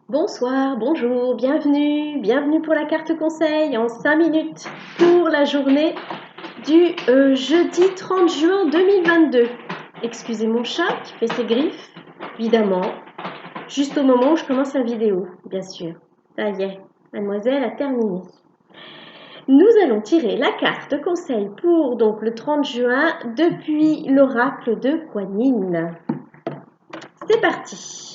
Bonsoir, bonjour, bienvenue pour la carte conseil en 5 minutes pour la journée du jeudi 30 juin 2022. Excusez mon chat qui fait ses griffes, évidemment, juste au moment où je commence la vidéo, bien sûr. Ça y est, mademoiselle a terminé. Nous allons tirer la carte conseil pour donc le 30 juin depuis l'oracle de Kuan Yin. C'est parti.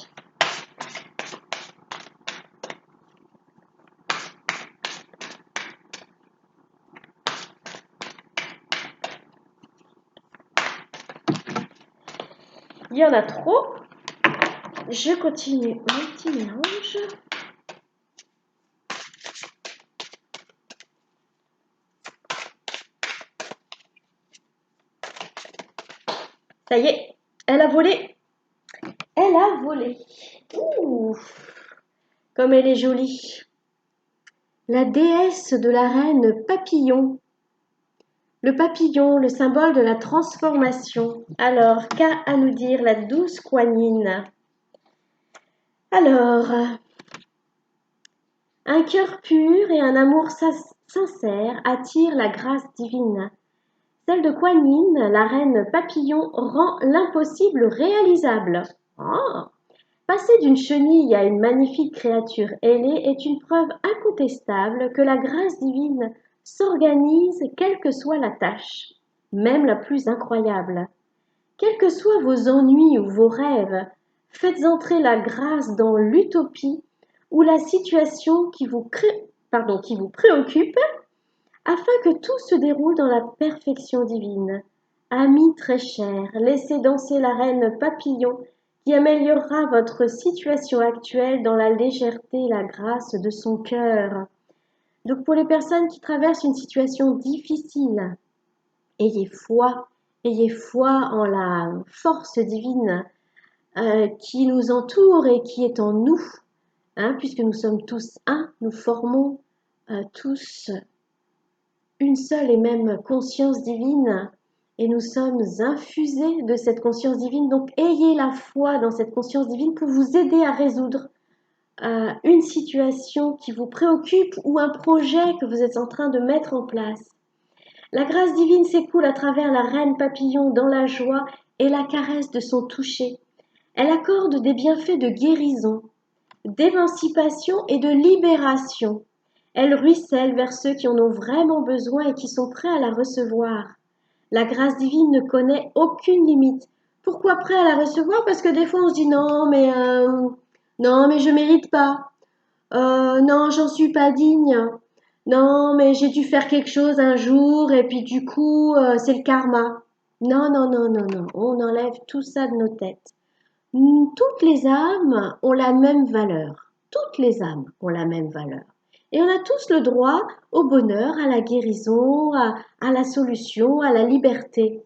Il y en a trop. Je continue mon petit mélange. Ça y est, elle a volé. Elle a volé. Ouh, comme elle est jolie. La déesse de la reine papillon. Le papillon, le symbole de la transformation. Alors, qu'a à nous dire la douce Kuan Yin? Alors, un cœur pur et un amour sincère attirent la grâce divine. Celle de Kuan Yin, la reine papillon, rend l'impossible réalisable. Oh. Passer d'une chenille à une magnifique créature ailée est une preuve incontestable que la grâce divine s'organise quelle que soit la tâche, même la plus incroyable. Quels que soient vos ennuis ou vos rêves, faites entrer la grâce dans l'utopie ou la situation qui vous préoccupe afin que tout se déroule dans la perfection divine. Amis très chers, laissez danser la reine papillon qui améliorera votre situation actuelle dans la légèreté et la grâce de son cœur. Donc pour les personnes qui traversent une situation difficile, ayez foi en la force divine qui nous entoure et qui est en nous, puisque nous sommes tous un, nous formons tous une seule et même conscience divine et nous sommes infusés de cette conscience divine. Donc ayez la foi dans cette conscience divine pour vous aider à résoudre une situation qui vous préoccupe ou un projet que vous êtes en train de mettre en place. La grâce divine s'écoule à travers la reine papillon dans la joie et la caresse de son toucher. Elle accorde des bienfaits de guérison, d'émancipation et de libération. Elle ruisselle vers ceux qui en ont vraiment besoin et qui sont prêts à la recevoir. La grâce divine ne connaît aucune limite. Pourquoi prêt à la recevoir? Parce que des fois on se dit non mais je mérite pas. Non, j'en suis pas digne. Non, mais j'ai dû faire quelque chose un jour et puis du coup c'est le karma. Non. On enlève tout ça de nos têtes. Toutes les âmes ont la même valeur. Toutes les âmes ont la même valeur. Et on a tous le droit au bonheur, à la guérison, à la solution, à la liberté.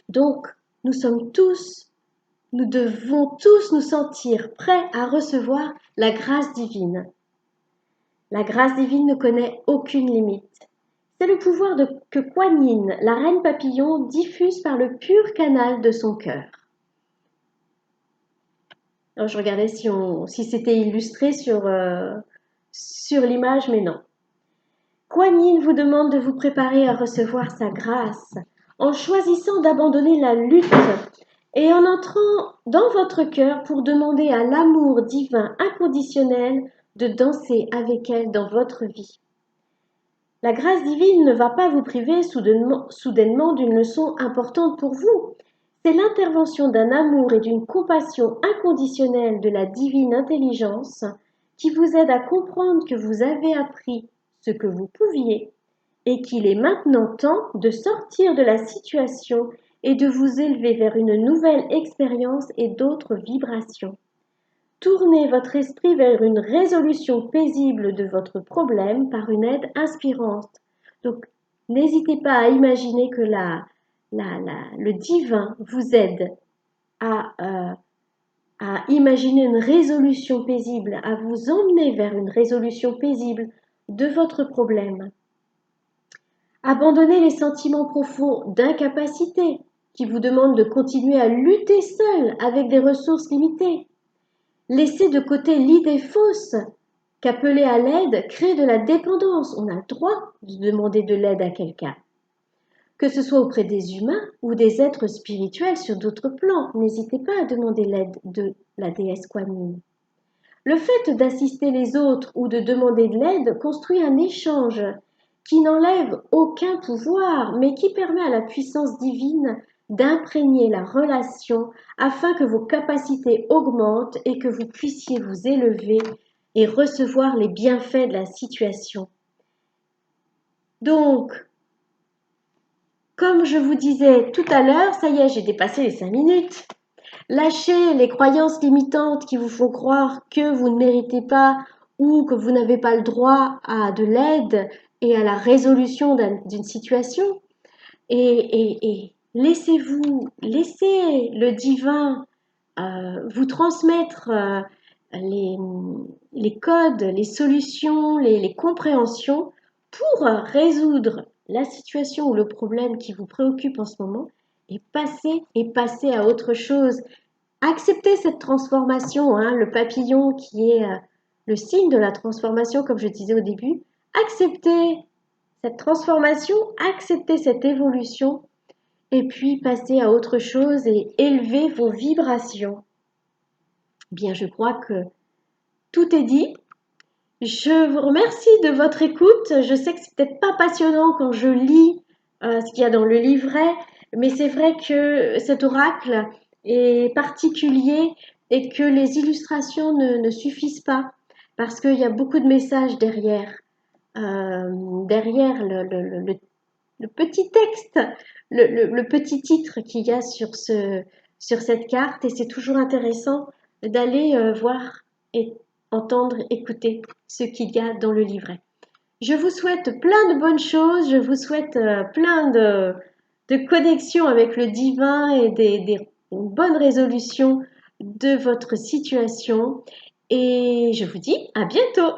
Donc, nous devons tous nous sentir prêts à recevoir la grâce divine. La grâce divine ne connaît aucune limite. C'est le pouvoir que Kuan Yin, la reine papillon, diffuse par le pur canal de son cœur. Alors, je regardais si c'était illustré sur l'image, mais non. Kuan Yin vous demande de vous préparer à recevoir sa grâce en choisissant d'abandonner la lutte et en entrant dans votre cœur pour demander à l'amour divin inconditionnel de danser avec elle dans votre vie. La grâce divine ne va pas vous priver soudainement d'une leçon importante pour vous. C'est l'intervention d'un amour et d'une compassion inconditionnelle de la divine intelligence qui vous aide à comprendre que vous avez appris ce que vous pouviez et qu'il est maintenant temps de sortir de la situation et de vous élever vers une nouvelle expérience et d'autres vibrations. Tournez votre esprit vers une résolution paisible de votre problème par une aide inspirante. Donc, n'hésitez pas à imaginer que le divin vous aide à imaginer une résolution paisible, à vous emmener vers une résolution paisible de votre problème. Abandonnez les sentiments profonds d'incapacité qui vous demandent de continuer à lutter seul avec des ressources limitées. Laissez de côté l'idée fausse qu'appeler à l'aide crée de la dépendance. On a le droit de demander de l'aide à quelqu'un, que ce soit auprès des humains ou des êtres spirituels sur d'autres plans. N'hésitez pas à demander l'aide de la déesse Kuan Yin. Le fait d'assister les autres ou de demander de l'aide construit un échange qui n'enlève aucun pouvoir, mais qui permet à la puissance divine d'imprégner la relation afin que vos capacités augmentent et que vous puissiez vous élever et recevoir les bienfaits de la situation. Donc, comme je vous disais tout à l'heure, ça y est, j'ai dépassé les 5 minutes. Lâchez les croyances limitantes qui vous font croire que vous ne méritez pas ou que vous n'avez pas le droit à de l'aide et à la résolution d'une situation. Et laissez le divin vous transmettre les codes, les solutions, les compréhensions pour résoudre la situation ou le problème qui vous préoccupe en ce moment et passer à autre chose. Acceptez cette transformation, hein, le papillon qui est le signe de la transformation, comme je disais au début. Acceptez cette transformation, acceptez cette évolution et puis passez à autre chose et élevez vos vibrations. Bien, je crois que tout est dit. Je vous remercie de votre écoute. Je sais que c'est peut-être pas passionnant quand je lis ce qu'il y a dans le livret, mais c'est vrai que cet oracle est particulier et que les illustrations ne suffisent pas parce qu'il y a beaucoup de messages derrière. Derrière le petit texte, le petit titre qu'il y a sur cette carte, et c'est toujours intéressant d'aller voir et entendre, écouter ce qu'il y a dans le livret. Je vous souhaite plein de bonnes choses, je vous souhaite plein de connexions avec le divin et des bonnes résolutions de votre situation, et je vous dis à bientôt.